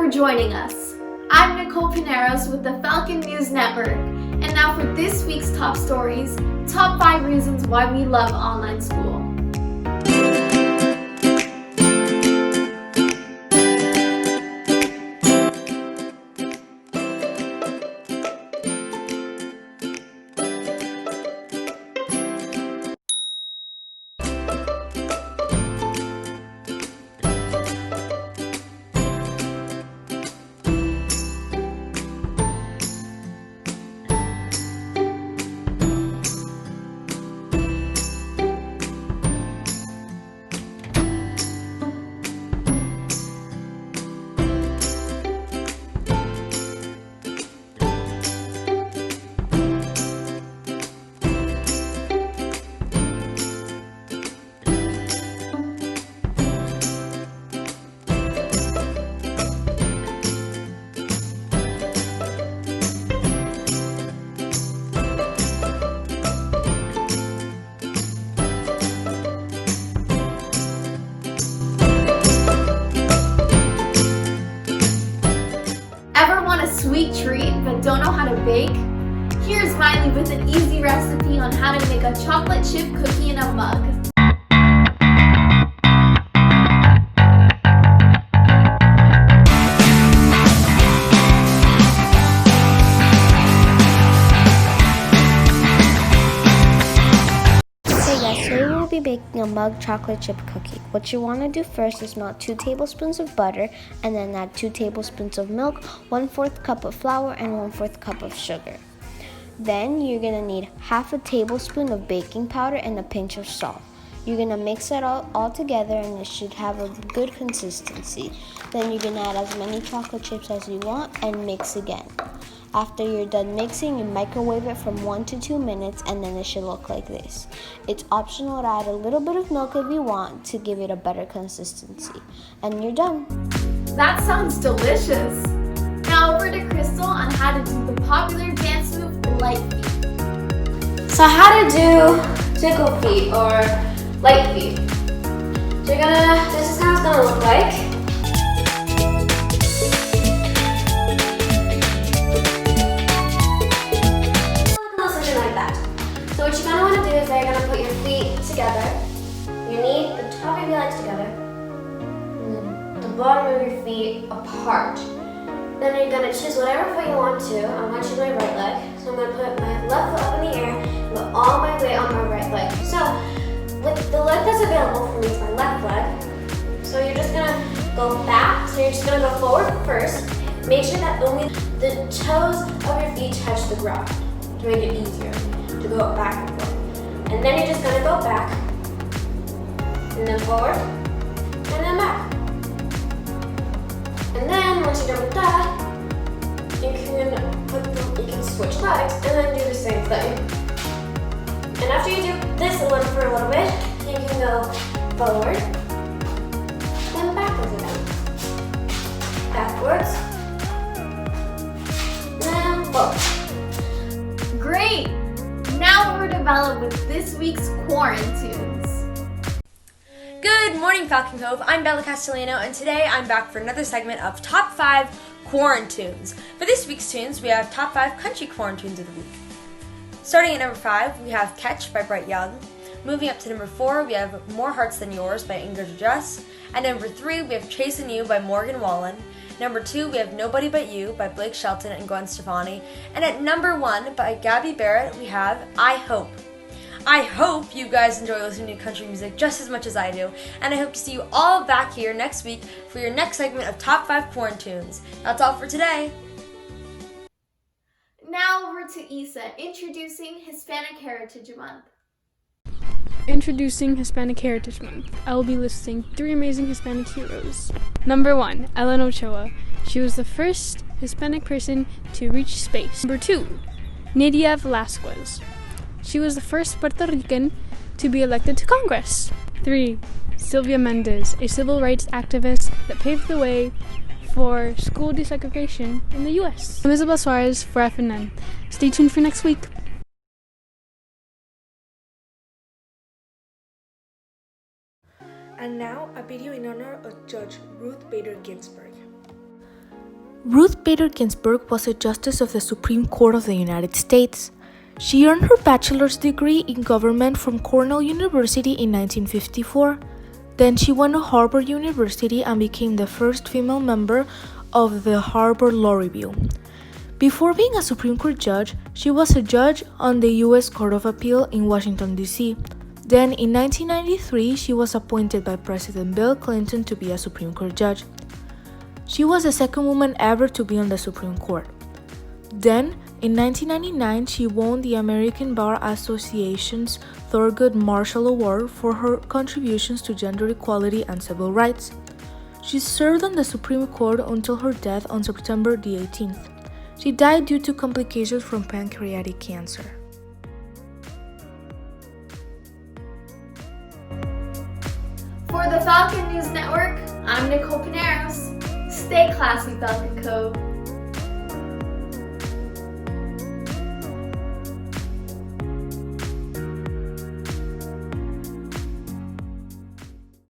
for joining us. I'm Nicole Pineros with the Falcon News Network, and now for this week's top stories, top 5 reasons why we love online school. Ever want a sweet treat but don't know how to bake? Here's Miley with an easy recipe on how to make a chocolate chip cookie in a mug. Today we'll be baking a mug chocolate chip cookie. What you want to do first is melt 2 tablespoons of butter and then add 2 tablespoons of milk, 1/4 cup of flour, and 1/4 cup of sugar. Then you're going to need half a tablespoon of baking powder and a pinch of salt. You're going to mix it all together and it should have a good consistency. Then you're going to add as many chocolate chips as you want and mix again. After you're done mixing, you microwave it from 1 to 2 minutes and then it should look like this. It's optional to add a little bit of milk if you want to give it a better consistency. And you're done. That sounds delicious. Now over to Crystal on how to do the popular dance move light feet. So how to do tickle feet or light feet. So this is how it's gonna look like. So what you're going to want to do is you're going to put your feet together. You need the top of your legs together and the bottom of your feet apart. Then you're going to choose whatever foot you want to. I'm going to choose my right leg. So I'm going to put my left foot up in the air and put all my weight on my right leg. So with the leg that's available for me is my left leg. So you're just going to go back. So you're just going to go forward first. Make sure that only the toes of your feet touch the ground to make it easier to go back and forth. And then you're just gonna go back, and then forward, and then back. And then once you're done with that, you can switch legs and then do the same thing. And after you do this for a little bit, you can go forward, then backwards again. Backwards, and forward. Great! Now we're developed with this week's Quarantunes. Good morning, Falcon Cove. I'm Bella Castellano, and today I'm back for another segment of Top 5 Quarantunes. For this week's tunes, we have Top 5 Country Quarantunes of the week. Starting at number 5, we have Catch by Bright Young. Moving up to number 4, we have More Hearts Than Yours by Ingrid Dress. At number 3, we have Chasing You by Morgan Wallen. Number 2, we have Nobody But You by Blake Shelton and Gwen Stefani. And at number 1, by Gabby Barrett, we have I Hope. I hope you guys enjoy listening to country music just as much as I do. And I hope to see you all back here next week for your next segment of Top 5 Quarantunes. That's all for today. Now over to Isa, introducing Hispanic Heritage Month. Introducing Hispanic Heritage Month, I will be listing 3 amazing Hispanic heroes. Number 1, Ellen Ochoa. She was the first Hispanic person to reach space. Number 2, Nydia Velázquez. She was the first Puerto Rican to be elected to Congress. 3, Sylvia Mendez, a civil rights activist that paved the way for school desegregation in the U.S. I'm Isabel Suarez for FNN. Stay tuned for next week. And now, a video in honor of Judge Ruth Bader Ginsburg. Ruth Bader Ginsburg was a justice of the Supreme Court of the United States. She earned her bachelor's degree in government from Cornell University in 1954. Then she went to Harvard University and became the first female member of the Harvard Law Review. Before being a Supreme Court judge, she was a judge on the U.S. Court of Appeal in Washington, D.C. Then, in 1993, she was appointed by President Bill Clinton to be a Supreme Court judge. She was the second woman ever to be on the Supreme Court. Then, in 1999, she won the American Bar Association's Thurgood Marshall Award for her contributions to gender equality and civil rights. She served on the Supreme Court until her death on September the 18th. She died due to complications from pancreatic cancer. For the Falcon News Network, I'm Nicole Pineros. Stay classy, Falcon Cove.